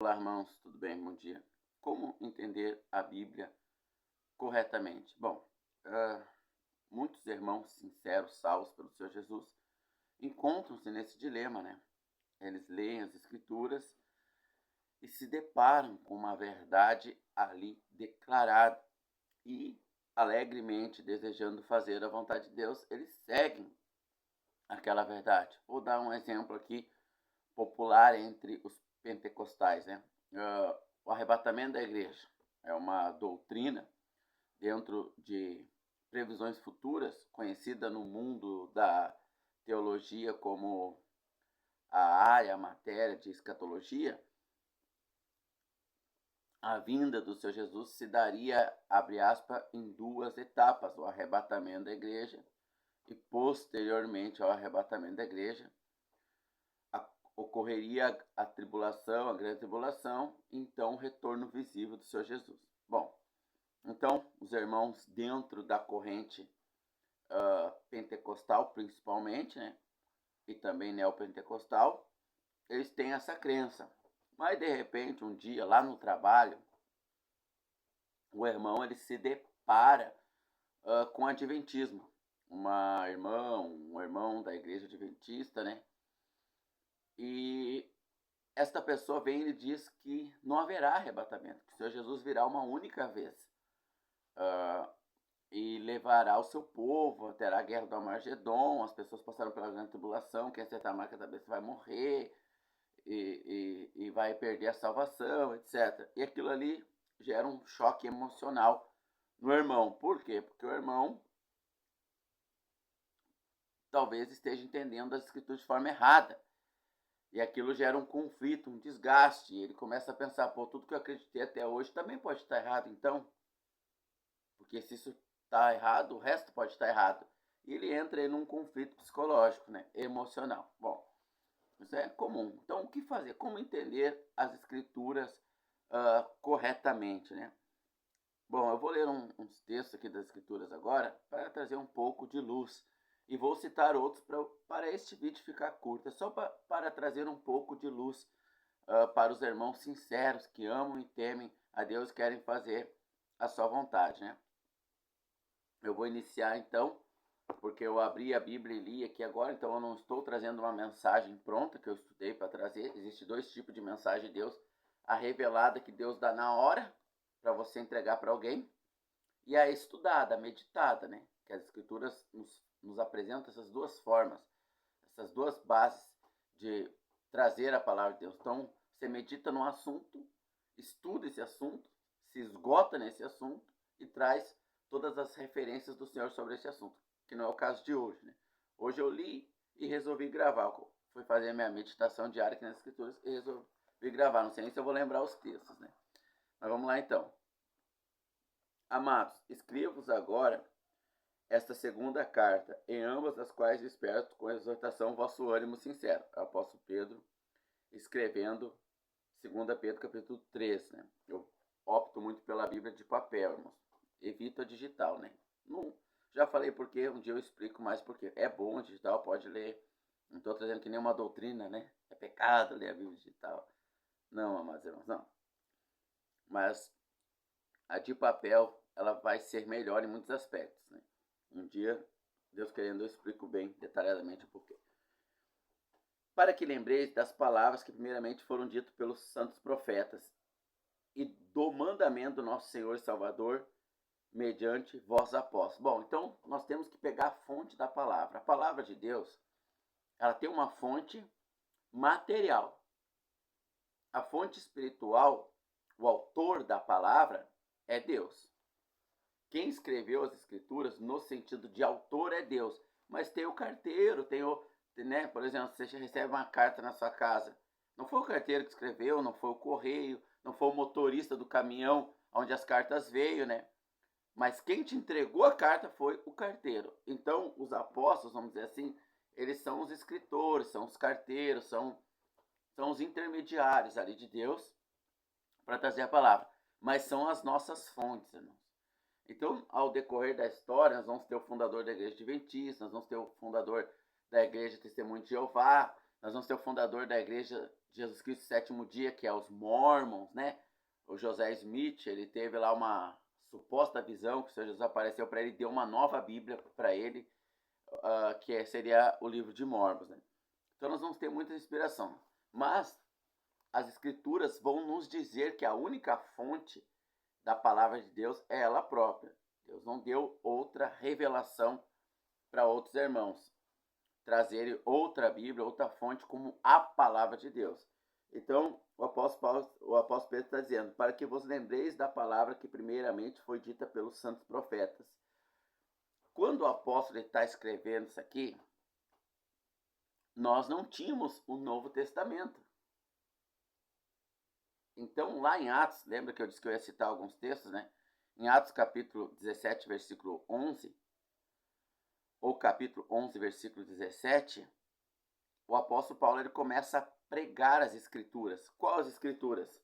Olá, irmãos, tudo bem? Bom dia. Como entender a Bíblia corretamente? Bom, muitos irmãos sinceros, salvos pelo Senhor Jesus, encontram-se nesse dilema, né? Eles leem as Escrituras e se deparam com uma verdade ali declarada e, alegremente desejando fazer a vontade de Deus, eles seguem aquela verdade. Vou dar um exemplo aqui popular entre os pentecostais, né? O arrebatamento da igreja é uma doutrina dentro de previsões futuras, conhecida no mundo da teologia como a área, a matéria de escatologia. A vinda do Senhor Jesus se daria, abre aspas, em duas etapas: o arrebatamento da igreja e, posteriormente ao arrebatamento da igreja, ocorreria a tribulação, a grande tribulação, então o retorno visível do Senhor Jesus. Bom, então os irmãos dentro da corrente pentecostal, principalmente, né, e também neopentecostal, eles têm essa crença. Mas de repente, um dia lá no trabalho, o irmão ele se depara com adventismo. Um irmão da igreja adventista, né? E esta pessoa vem e lhe diz que não haverá arrebatamento, que o Senhor Jesus virá uma única vez e levará o seu povo, terá a guerra do Armagedon, as pessoas passaram pela grande tribulação, quem acertar a marca da besta vai morrer e vai perder a salvação, etc. E aquilo ali gera um choque emocional no irmão. Por quê? Porque o irmão talvez esteja entendendo as escrituras de forma errada. E aquilo gera um conflito, um desgaste. E ele começa a pensar, tudo que eu acreditei até hoje também pode estar errado, então. Porque se isso está errado, o resto pode estar errado. E ele entra em um conflito psicológico, né? Emocional. Bom, isso é comum. Então, o que fazer? Como entender as escrituras corretamente, né? Bom, eu vou ler uns textos aqui das escrituras agora para trazer um pouco de luz. E vou citar outros para este vídeo ficar curto. É só para trazer um pouco de luz para os irmãos sinceros que amam e temem a Deus e querem fazer a sua vontade, né? Eu vou iniciar então, porque eu abri a Bíblia e li aqui agora, então eu não estou trazendo uma mensagem pronta que eu estudei para trazer. Existem dois tipos de mensagem de Deus: a revelada, que Deus dá na hora para você entregar para alguém, e a estudada, a meditada, né? Que as escrituras nos apresentam essas duas formas, essas duas bases de trazer a palavra de Deus. Então, você medita no assunto, estuda esse assunto, se esgota nesse assunto e traz todas as referências do Senhor sobre esse assunto, que não é o caso de hoje, né? Hoje eu li e resolvi gravar. Fui fazer a minha meditação diária aqui nas escrituras e resolvi gravar. Não sei nem se eu vou lembrar os textos, né? Mas vamos lá então. Amados, escrevo-vos agora esta segunda carta, em ambas as quais desperto com exortação vosso ânimo sincero. O apóstolo Pedro escrevendo 2 Pedro capítulo 3, né? Eu opto muito pela Bíblia de papel, irmãos. Evito a digital, né? Não, já falei porquê, um dia eu explico mais porquê. É bom a digital, pode ler. Não estou trazendo que nem uma doutrina, né? É pecado ler a Bíblia digital. Não, amados irmãos, não. Mas a de papel, ela vai ser melhor em muitos aspectos, né? Um dia, Deus querendo, eu explico bem detalhadamente o porquê. Para que lembreis das palavras que primeiramente foram ditas pelos santos profetas e do mandamento do nosso Senhor e Salvador mediante vós apóstolos. Bom, então nós temos que pegar a fonte da palavra. A palavra de Deus, ela tem uma fonte material. A fonte espiritual, o autor da palavra, é Deus. Quem escreveu as escrituras no sentido de autor é Deus. Mas tem o carteiro, tem o, né? Por exemplo, você recebe uma carta na sua casa. Não foi o carteiro que escreveu, não foi o correio, não foi o motorista do caminhão onde as cartas veio, né? Mas quem te entregou a carta foi o carteiro. Então, os apóstolos, vamos dizer assim, eles são os escritores, são os carteiros, são os intermediários ali de Deus para trazer a palavra. Mas são as nossas fontes, irmãos. Então, ao decorrer da história, nós vamos ter o fundador da igreja adventista, nós vamos ter o fundador da igreja Testemunho de Jeová, nós vamos ter o fundador da igreja Jesus Cristo sétimo dia, que é os Mormons, né? O José Smith, ele teve lá uma suposta visão que o Senhor Jesus apareceu para ele e deu uma nova Bíblia para ele, que seria o livro de Mormons, né? Então nós vamos ter muita inspiração. Mas as Escrituras vão nos dizer que a única fonte da palavra de Deus é ela própria. Deus não deu outra revelação para outros irmãos trazerem outra Bíblia, outra fonte como a palavra de Deus. Então, o apóstolo Pedro está dizendo, para que vos lembreis da palavra que primeiramente foi dita pelos santos profetas. Quando o apóstolo está escrevendo isso aqui, nós não tínhamos o Novo Testamento. Então, lá em Atos, lembra que eu disse que eu ia citar alguns textos, né? Em Atos capítulo 17, versículo 11, ou capítulo 11, versículo 17, o apóstolo Paulo ele começa a pregar as Escrituras. Quais Escrituras?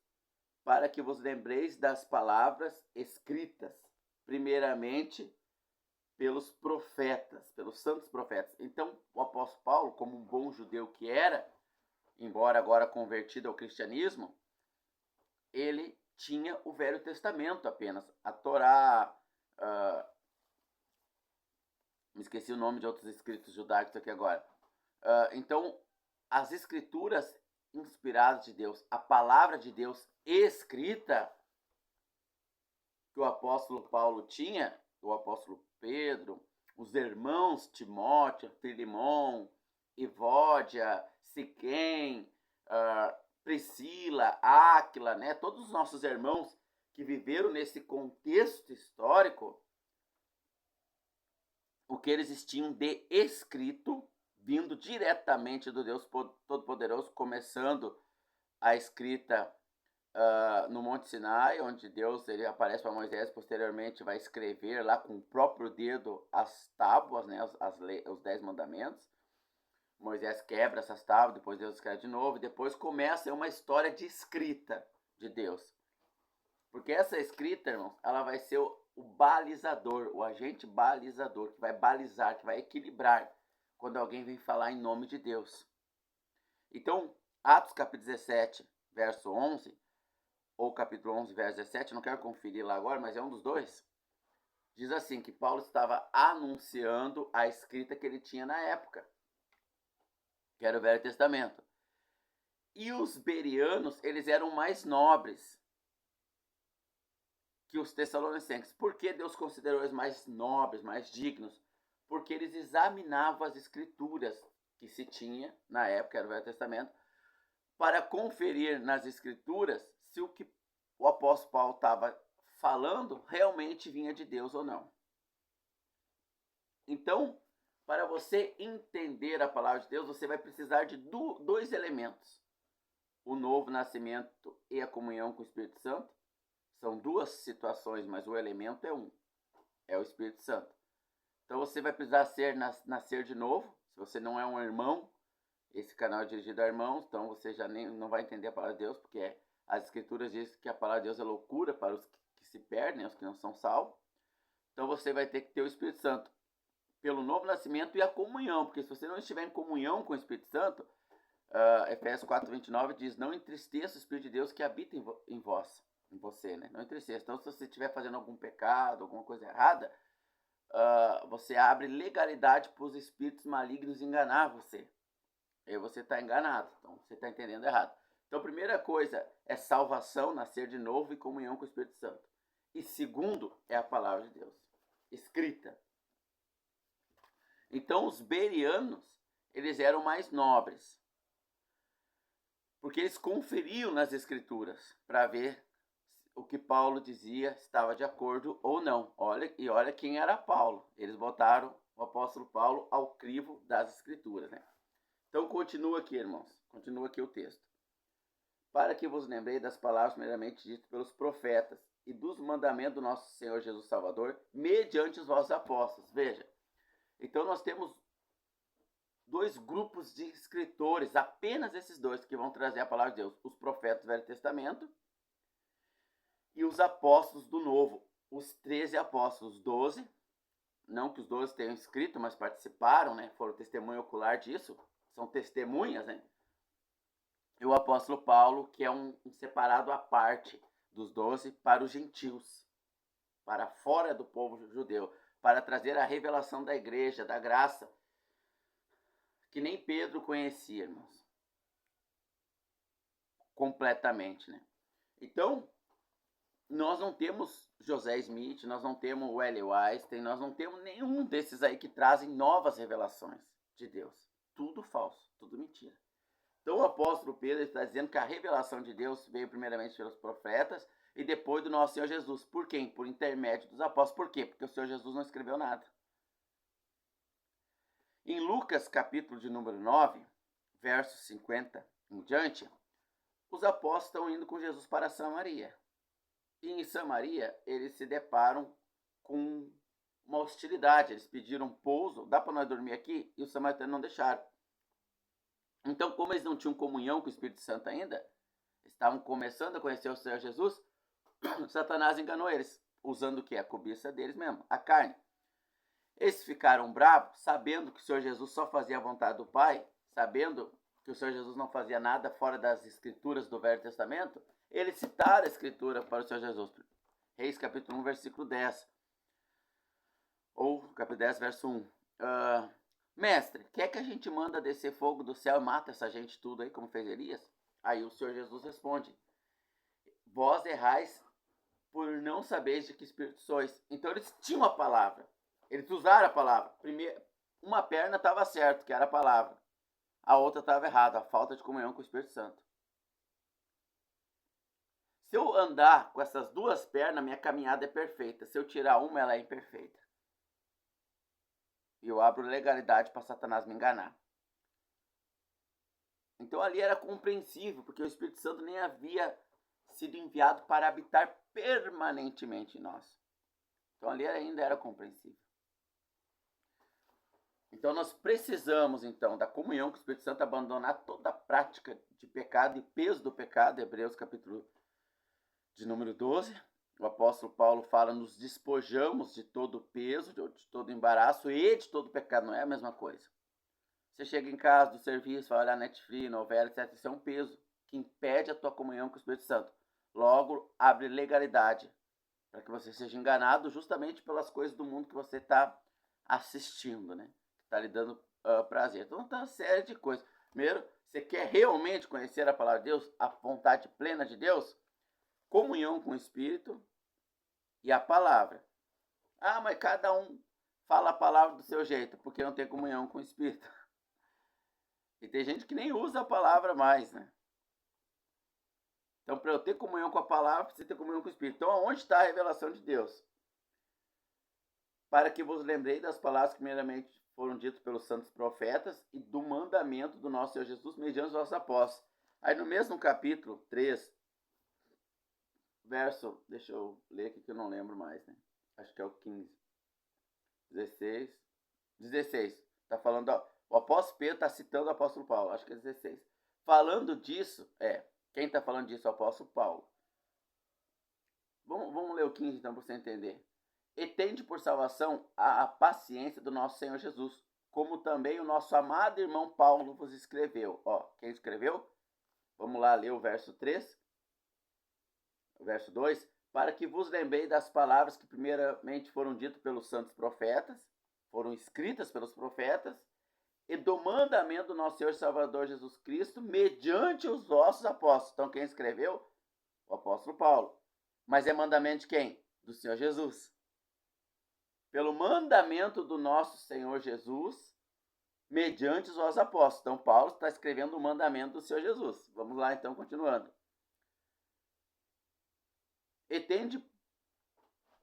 Para que vos lembreis das palavras escritas, primeiramente pelos profetas, pelos santos profetas. Então, o apóstolo Paulo, como um bom judeu que era, embora agora convertido ao cristianismo, ele tinha o Velho Testamento apenas, a Torá, me esqueci o nome de outros escritos judaicos aqui agora. Então, as Escrituras inspiradas de Deus, a palavra de Deus escrita, que o apóstolo Paulo tinha, o apóstolo Pedro, os irmãos Timóteo, Filemon, Evódia, Siquém, Priscila, Áquila, né? Todos os nossos irmãos que viveram nesse contexto histórico, o que eles tinham de escrito, vindo diretamente do Deus Todo-Poderoso, começando a escrita no Monte Sinai, onde Deus ele aparece para Moisés, posteriormente vai escrever lá com o próprio dedo as tábuas, né, os 10 mandamentos. Moisés quebra essas tábuas, depois Deus escreve de novo, e depois começa uma história de escrita de Deus. Porque essa escrita, irmãos, ela vai ser o balizador, o agente balizador, que vai balizar, que vai equilibrar quando alguém vem falar em nome de Deus. Então, Atos capítulo 17, verso 11, ou capítulo 11, verso 17, não quero conferir lá agora, mas é um dos dois, diz assim, que Paulo estava anunciando a escrita que ele tinha na época, que era o Velho Testamento. E os bereanos, eles eram mais nobres que os tessalonicenses. Por que Deus considerou eles mais nobres, mais dignos? Porque eles examinavam as escrituras que se tinha na época, era o Velho Testamento, para conferir nas escrituras se o que o apóstolo Paulo estava falando realmente vinha de Deus ou não. Então, para você entender a palavra de Deus, você vai precisar de dois elementos. O novo nascimento e a comunhão com o Espírito Santo. São duas situações, mas o elemento é um. É o Espírito Santo. Então você vai precisar nascer de novo. Se você não é um irmão, esse canal é dirigido a irmãos, então você já não vai entender a palavra de Deus, porque as escrituras dizem que a palavra de Deus é loucura para os que se perdem, os que não são salvos. Então você vai ter que ter o Espírito Santo pelo novo nascimento e a comunhão, porque se você não estiver em comunhão com o Espírito Santo, Efésios 4:29 diz, não entristeça o Espírito de Deus que habita em vós, em você, né? Não entristeça. Então se você estiver fazendo algum pecado, alguma coisa errada, você abre legalidade para os espíritos malignos enganar você. Aí você está enganado, então você está entendendo errado. Então a primeira coisa é salvação, nascer de novo e comunhão com o Espírito Santo. E segundo é a palavra de Deus, escrita. Então os bereanos, eles eram mais nobres, porque eles conferiam nas escrituras para ver o que Paulo dizia estava de acordo ou não. Olha quem era Paulo. Eles botaram o apóstolo Paulo ao crivo das escrituras, né? Então continua aqui, irmãos. Continua aqui o texto. Para que vos lembrei das palavras primeiramente ditas pelos profetas e dos mandamentos do nosso Senhor Jesus Salvador, mediante os vossos apóstolos. Veja. Então nós temos dois grupos de escritores, apenas esses dois que vão trazer a palavra de Deus. Os profetas do Velho Testamento e os apóstolos do Novo. Os 13 apóstolos, 12. Não que os 12 tenham escrito, mas participaram, né? Foram testemunha ocular disso. São testemunhas, né? e o apóstolo Paulo, que é um separado à parte dos 12 para os gentios, para fora do povo judeu, para trazer a revelação da igreja, da graça, que nem Pedro conhecia, irmãos, completamente, né? Então, nós não temos José Smith, nós não temos o L. Einstein, nós não temos nenhum desses aí que trazem novas revelações de Deus. Tudo falso, tudo mentira. Então o apóstolo Pedro está dizendo que a revelação de Deus veio primeiramente pelos profetas e depois do nosso Senhor Jesus. Por quem? Por intermédio dos apóstolos. Por quê? Porque o Senhor Jesus não escreveu nada. Em Lucas, capítulo de número 9, verso 50 em diante, os apóstolos estão indo com Jesus para Samaria. E em Samaria, eles se deparam com uma hostilidade. Eles pediram pouso, dá para nós dormir aqui? E os samaritanos não deixaram. Então, como eles não tinham comunhão com o Espírito Santo ainda, estavam começando a conhecer o Senhor Jesus, Satanás enganou eles, usando o que? A cobiça deles mesmo, a carne. Eles ficaram bravos, sabendo que o Senhor Jesus só fazia a vontade do Pai, sabendo que o Senhor Jesus não fazia nada fora das escrituras do Velho Testamento, eles citaram a escritura para o Senhor Jesus. Reis capítulo 1, versículo 10. Ou capítulo 10, verso 1. Mestre, quer que a gente manda descer fogo do céu e mata essa gente tudo aí, como fez Elias? Aí o Senhor Jesus responde: vós errais por não sabeis de que espírito sois. Então eles tinham a palavra. Eles usaram a palavra. Primeiro, uma perna estava certo, que era a palavra. A outra estava errada, a falta de comunhão com o Espírito Santo. Se eu andar com essas duas pernas, minha caminhada é perfeita. Se eu tirar uma, ela é imperfeita. E eu abro legalidade para Satanás me enganar. Então ali era compreensível, porque o Espírito Santo nem havia sido enviado para habitar permanentemente em nós. Então ali ainda era compreensível. Então nós precisamos então da comunhão com o Espírito Santo, abandonar toda a prática de pecado e peso do pecado, Hebreus capítulo de número 12. O apóstolo Paulo fala, nos despojamos de todo o peso, de todo o embaraço e de todo o pecado. Não é a mesma coisa. Você chega em casa, do serviço, vai olhar Netflix, novela, etc. Isso é um peso que impede a tua comunhão com o Espírito Santo. Logo, abre legalidade para que você seja enganado justamente pelas coisas do mundo que você está assistindo, né? Que está lhe dando prazer. Então, tem uma série de coisas. Primeiro, você quer realmente conhecer a palavra de Deus, a vontade plena de Deus? Comunhão com o Espírito e a palavra. Ah, mas cada um fala a palavra do seu jeito, porque não tem comunhão com o Espírito. E tem gente que nem usa a palavra mais, né? Então, para eu ter comunhão com a palavra, precisa ter comunhão com o Espírito. Então, onde está a revelação de Deus? Para que vos lembrei das palavras que primeiramente foram ditas pelos santos profetas e do mandamento do nosso Senhor Jesus mediante os nossos apóstolos. Aí no mesmo capítulo 3, verso, deixa eu ler aqui que eu não lembro mais, né? Acho que é o 15. 16. Está falando, o apóstolo Pedro está citando o apóstolo Paulo, acho que é 16. Falando disso, quem está falando disso é o apóstolo Paulo. Vamos ler o 15 então para você entender. E tende por salvação a paciência do nosso Senhor Jesus, como também o nosso amado irmão Paulo vos escreveu. Quem escreveu? Vamos lá ler o verso 3. O verso 2. Para que vos lembrei das palavras que primeiramente foram ditas pelos santos profetas, foram escritas pelos profetas, e do mandamento do nosso Senhor e Salvador Jesus Cristo, mediante os vossos apóstolos. Então quem escreveu? O apóstolo Paulo. Mas é mandamento de quem? Do Senhor Jesus. Pelo mandamento do nosso Senhor Jesus, mediante os vossos apóstolos. Então Paulo está escrevendo o mandamento do Senhor Jesus. Vamos lá então, continuando. E tende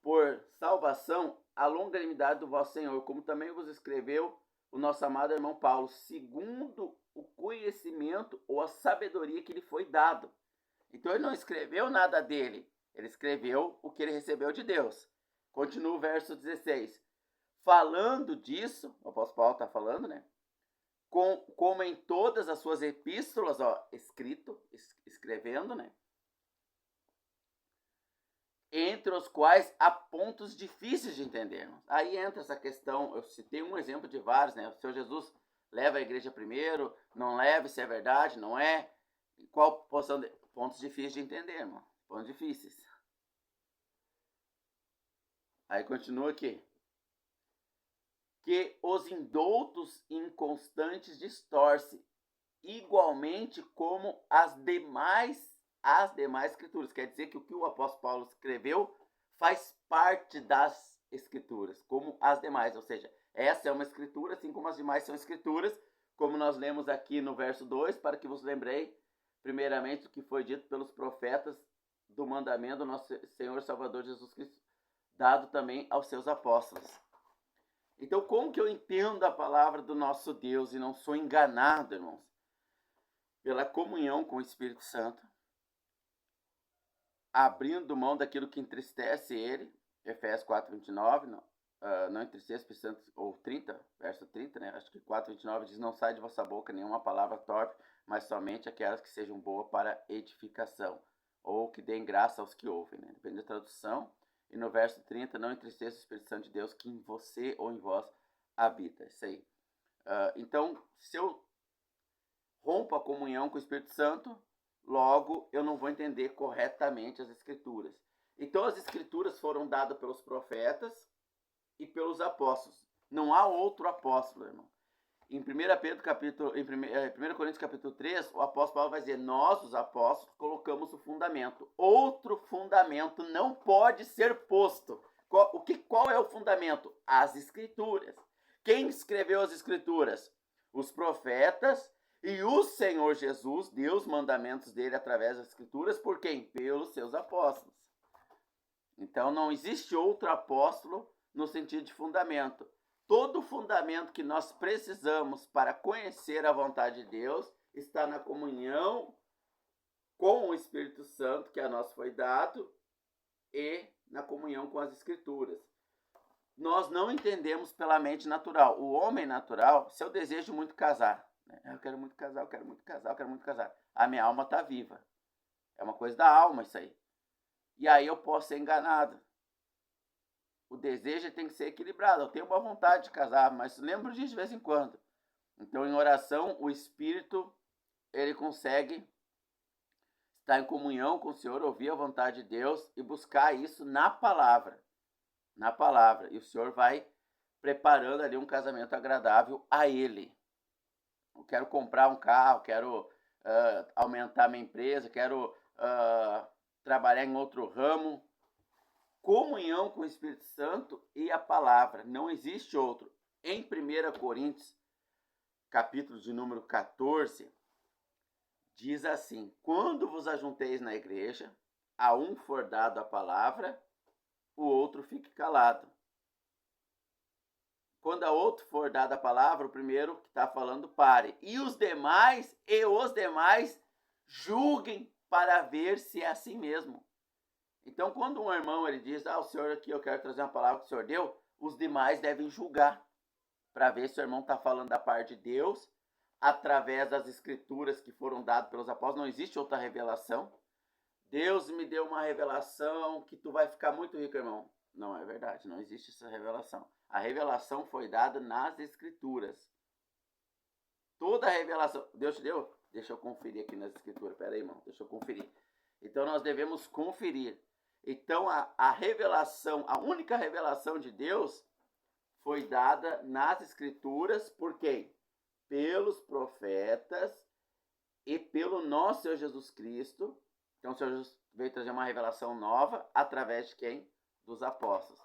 por salvação a longanimidade do vosso Senhor, como também vos escreveu o nosso amado irmão Paulo, segundo o conhecimento ou a sabedoria que lhe foi dado. Então ele não escreveu nada dele, ele escreveu o que ele recebeu de Deus. Continua o verso 16. Falando disso, o apóstolo Paulo está falando, né? Como em todas as suas epístolas, escrevendo, né? Entre os quais há pontos difíceis de entendermos. Aí entra essa questão, eu citei um exemplo de vários, né? O Senhor Jesus leva a igreja primeiro, não leva, se é verdade, não é? Qual posição? Pontos difíceis de entender, irmão. Pontos difíceis. Aí continua aqui. Que os indoutos inconstantes distorce, igualmente como as demais escrituras. Quer dizer que o que o apóstolo Paulo escreveu faz parte das escrituras, como as demais. Ou seja, essa é uma escritura, assim como as demais são escrituras, como nós lemos aqui no verso 2, para que vos lembrei, primeiramente, o que foi dito pelos profetas do mandamento do nosso Senhor e Salvador Jesus Cristo, dado também aos seus apóstolos. Então, como que eu entendo a palavra do nosso Deus e não sou enganado, irmãos? Pela comunhão com o Espírito Santo, abrindo mão daquilo que entristece ele, Efésios 4:29, não entristeça, ou 30, verso 30, né? Acho que 4:29 diz, não sai de vossa boca nenhuma palavra torpe, mas somente aquelas que sejam boas para edificação, ou que deem graça aos que ouvem, né? Depende da tradução. E no verso 30, não entristeça o Espírito Santo de Deus, que em você ou em vós habita. Isso aí. Então, se eu rompo a comunhão com o Espírito Santo, logo eu não vou entender corretamente as Escrituras. Então, as Escrituras foram dadas pelos profetas e pelos apóstolos. Não há outro apóstolo, irmão. Em 1 Coríntios capítulo 3, o apóstolo Paulo vai dizer, nós, os apóstolos, colocamos o fundamento. Outro fundamento não pode ser posto. Qual é o fundamento? As Escrituras. Quem escreveu as Escrituras? Os profetas e o Senhor Jesus deu os mandamentos dele através das Escrituras, por quem? Pelos seus apóstolos. Então não existe outro apóstolo no sentido de fundamento. Todo o fundamento que nós precisamos para conhecer a vontade de Deus está na comunhão com o Espírito Santo, que a nós foi dado, e na comunhão com as Escrituras. Nós não entendemos pela mente natural. O homem natural, se eu desejo muito casar, né? Eu quero muito casar, eu quero muito casar, eu quero muito casar. A minha alma está viva. É uma coisa da alma isso aí. E aí eu posso ser enganado. O desejo tem que ser equilibrado. Eu tenho uma vontade de casar, mas lembro disso de vez em quando. Então, em oração, o Espírito, ele consegue estar em comunhão com o Senhor, ouvir a vontade de Deus e buscar isso na palavra. Na palavra. E o Senhor vai preparando ali um casamento agradável a Ele. Eu quero comprar um carro, quero aumentar minha empresa, quero trabalhar em outro ramo. Comunhão com o Espírito Santo e a palavra, não existe outro. Em 1 Coríntios, capítulo de número 14, diz assim, quando vos ajunteis na igreja, a um for dado a palavra, o outro fique calado. Quando a outro for dada a palavra, o primeiro que está falando pare. E os demais julguem para ver se é assim mesmo. Então, quando um irmão ele diz, o senhor aqui, eu quero trazer uma palavra que o senhor deu, os demais devem julgar para ver se o irmão está falando da parte de Deus, através das escrituras que foram dadas pelos apóstolos. Não existe outra revelação. Deus me deu uma revelação que tu vai ficar muito rico, irmão. Não é verdade, não existe essa revelação. A revelação foi dada nas escrituras. Toda a revelação, Deus te deu? Deixa eu conferir aqui nas escrituras. Pera aí, irmão, deixa eu conferir. Então nós devemos conferir. Então a revelação, a única revelação de Deus foi dada nas escrituras por quem? Pelos profetas e pelo nosso Senhor Jesus Cristo. Então o Senhor Jesus veio trazer uma revelação nova através de quem? Dos apóstolos.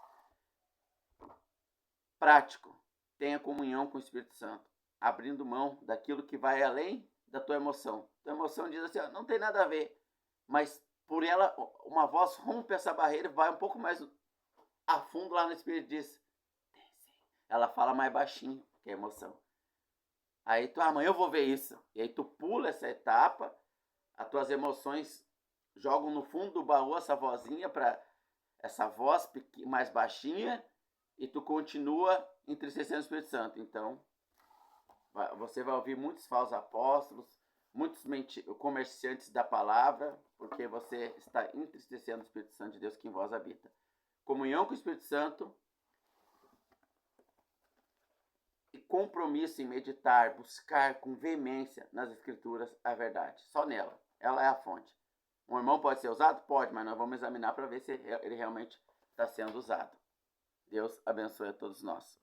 Prático. Tenha comunhão com o Espírito Santo, abrindo mão daquilo que vai além da tua emoção. Tua emoção diz assim, não tem nada a ver, mas por ela, uma voz rompe essa barreira, vai um pouco mais a fundo lá no Espírito e diz, ela fala mais baixinho que a emoção. Aí tu, amanhã eu vou ver isso. E aí tu pula essa etapa, as tuas emoções jogam no fundo do baú essa vozinha, para essa voz mais baixinha, e tu continua entristecendo o Espírito Santo. Então, você vai ouvir muitos falsos apóstolos, muitos comerciantes da palavra, porque você está entristecendo o Espírito Santo de Deus que em vós habita. Comunhão com o Espírito Santo e compromisso em meditar, buscar com veemência nas Escrituras a verdade. Só nela. Ela é a fonte. Um irmão pode ser usado? Pode, mas nós vamos examinar para ver se ele realmente está sendo usado. Deus abençoe a todos nós.